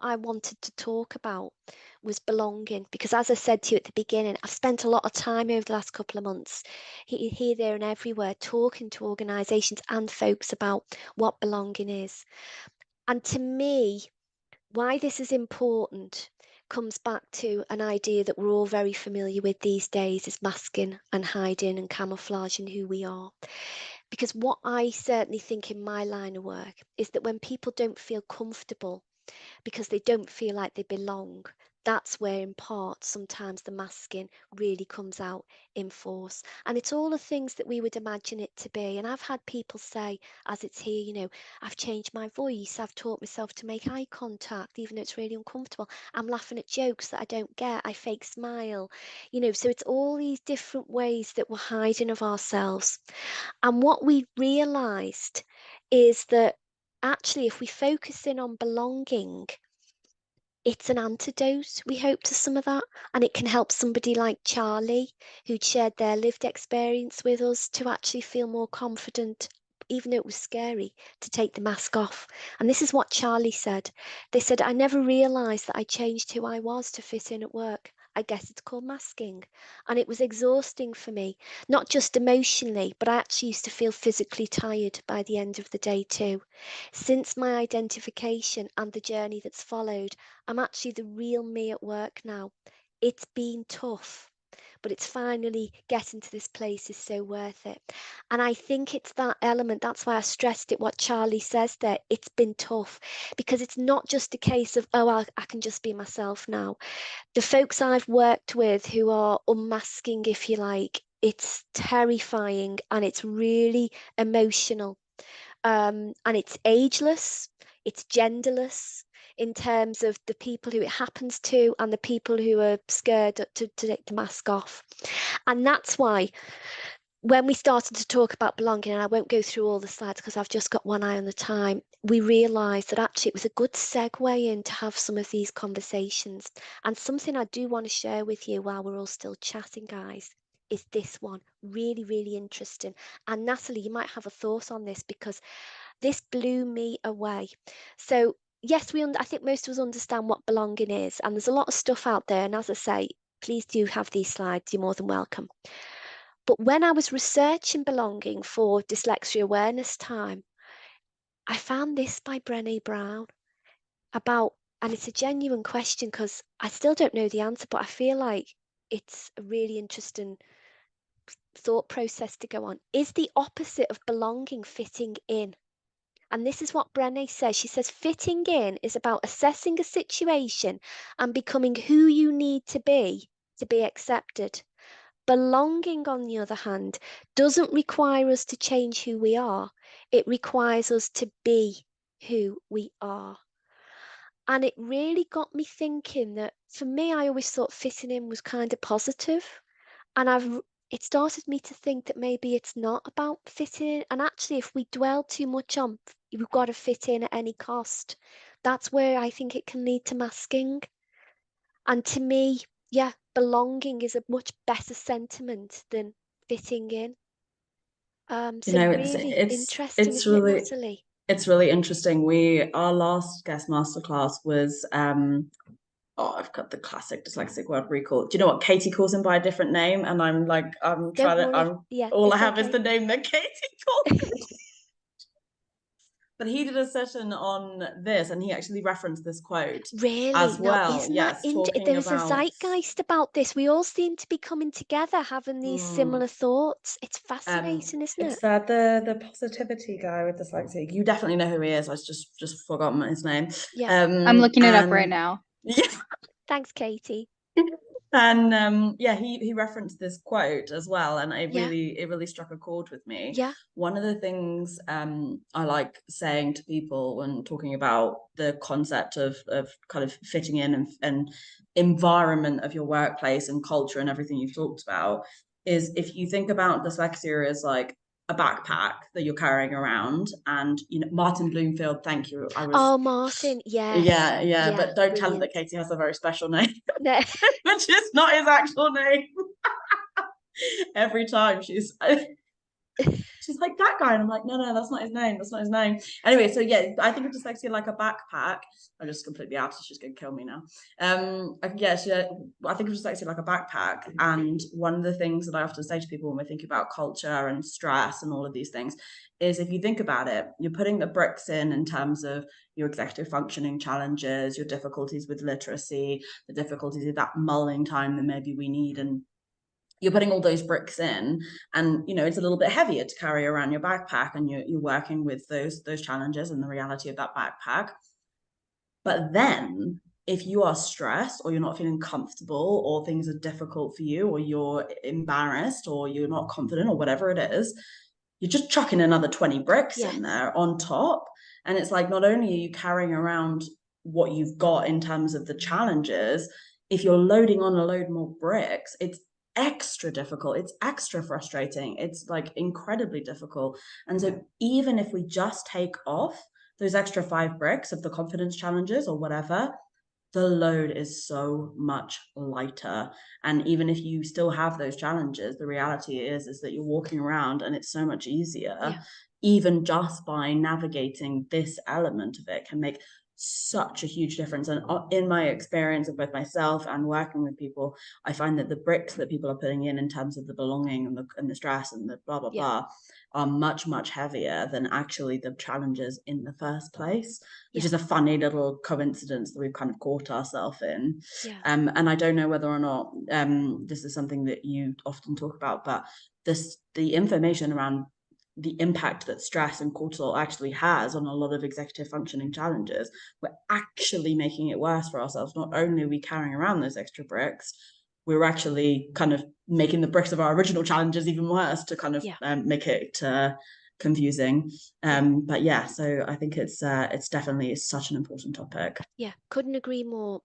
I wanted to talk about was belonging, because as I said to you at the beginning, I've spent a lot of time over the last couple of months here, there and everywhere talking to organisations and folks about what belonging is. And to me, why this is important comes back to an idea that we're all very familiar with these days, is masking and hiding and camouflaging who we are. Because what I certainly think in my line of work is that when people don't feel comfortable because they don't feel like they belong, that's where in part sometimes the masking really comes out in force. And it's all the things that we would imagine it to be. And I've had people say, as it's here, I've changed my voice, I've taught myself to make eye contact even though it's really uncomfortable, I'm laughing at jokes that I don't get, I fake smile. So it's all these different ways that we're hiding of ourselves. And what we realized is that actually, if we focus in on belonging, it's an antidote, we hope, to some of that. And it can help somebody like Charlie, who'd shared their lived experience with us, to actually feel more confident, even though it was scary, to take the mask off. And this is what Charlie said. They said, I never realised that I changed who I was to fit in at work. I guess it's called masking. And it was exhausting for me, not just emotionally, but I actually used to feel physically tired by the end of the day too. Since my identification and the journey that's followed, I'm actually the real me at work now. It's been tough, but it's finally getting to this place is so worth it. And I think it's that element, that's why I stressed it, what Charlie says there, it's been tough, because it's not just a case of, oh, I can just be myself now. The folks I've worked with who are unmasking, if you like, it's terrifying and it's really emotional. And it's ageless, it's genderless in terms of the people who it happens to and the people who are scared to take the mask off. And that's why when we started to talk about belonging, and I won't go through all the slides because I've just got one eye on the time, we realised that actually it was a good segue in to have some of these conversations. And something I do want to share with you while we're all still chatting, guys, is this one. Really, really interesting. And Natalie, you might have a thought on this because this blew me away. So yes, I think most of us understand what belonging is, and there's a lot of stuff out there. And as I say, please do have these slides. You're more than welcome. But when I was researching belonging for Dyslexia Awareness Time, I found this by Brené Brown about, and it's a genuine question because I still don't know the answer, but I feel like it's a really interesting thought process to go on. Is the opposite of belonging fitting in? And this is what Brené says. She says, fitting in is about assessing a situation and becoming who you need to be accepted. Belonging, on the other hand, doesn't require us to change who we are. It requires us to be who we are. And it really got me thinking that for me, I always thought fitting in was kind of positive. And it started me to think that maybe it's not about fitting in. And actually, if we dwell too much on we've got to fit in at any cost, that's where I think it can lead to masking. And to me, yeah, belonging is a much better sentiment than fitting in. So really interesting, it's isn't it, really Natalie? it's really interesting. Our last guest masterclass was I've got the classic dyslexic word recall. Do you know what? Katie calls him by a different name, and I'm like, Don't worry. Yeah, all I it's have is okay. the name that Katie calls him. But he did a session on this, and he actually referenced this quote Really? as Now, well. isn't that Yes, talking there is a about zeitgeist about this. We all seem to be coming together, having these similar thoughts. It's fascinating, isn't it? it's the positivity guy with dyslexia. You definitely know who he is. I just forgotten his name. Yeah. I'm looking it up right now. Yeah. Thanks, Katie. And yeah, he referenced this quote as well, and it Yeah. really struck a chord with me. Yeah. One of the things I like saying to people when talking about the concept of kind of fitting in and environment of your workplace and culture and everything you've talked about is, if you think about dyslexia as like a backpack that you're carrying around, and Martin Bloomfield, thank you. Oh, Martin, yes. Yeah, but don't tell him that Brilliant. Katie has a very special name. No. Which is not his actual name. Every time she's She's like, that guy. And I'm like, no, that's not his name. That's not his name. Anyway, so yeah, I think of dyslexia like a backpack. I'm just completely out. She's going to kill me now. I think of dyslexia like a backpack. And one of the things that I often say to people when we think about culture and stress and all of these things is, if you think about it, you're putting the bricks in terms of your executive functioning challenges, your difficulties with literacy, the difficulties of that mulling time that maybe we need, and you're putting all those bricks in, and it's a little bit heavier to carry around your backpack, and you're working with those challenges and the reality of that backpack. But then if you are stressed, or you're not feeling comfortable, or things are difficult for you, or you're embarrassed, or you're not confident, or whatever it is, you're just chucking another 20 bricks in there on top. And it's like, not only are you carrying around what you've got in terms of the challenges, if you're loading on a load more bricks, it's extra difficult, it's extra frustrating, it's like incredibly difficult. And so even if we just take off those extra 5 bricks of the confidence challenges or whatever, the load is so much lighter. And even if you still have those challenges, the reality is that you're walking around and it's so much easier. Even just by navigating this element of it can make such a huge difference. And in my experience of both myself and working with people, I find that the bricks that people are putting in terms of the belonging and the stress and the blah blah blah are much, much heavier than actually the challenges in the first place, which is a funny little coincidence that we've kind of caught ourselves in. And I don't know whether or not this is something that you often talk about, but the information around the impact that stress and cortisol actually has on a lot of executive functioning challenges, we're actually making it worse for ourselves. Not only are we carrying around those extra bricks, we're actually kind of making the bricks of our original challenges even worse to kind of make it confusing. But yeah, so I think it's definitely such an important topic. Yeah, couldn't agree more.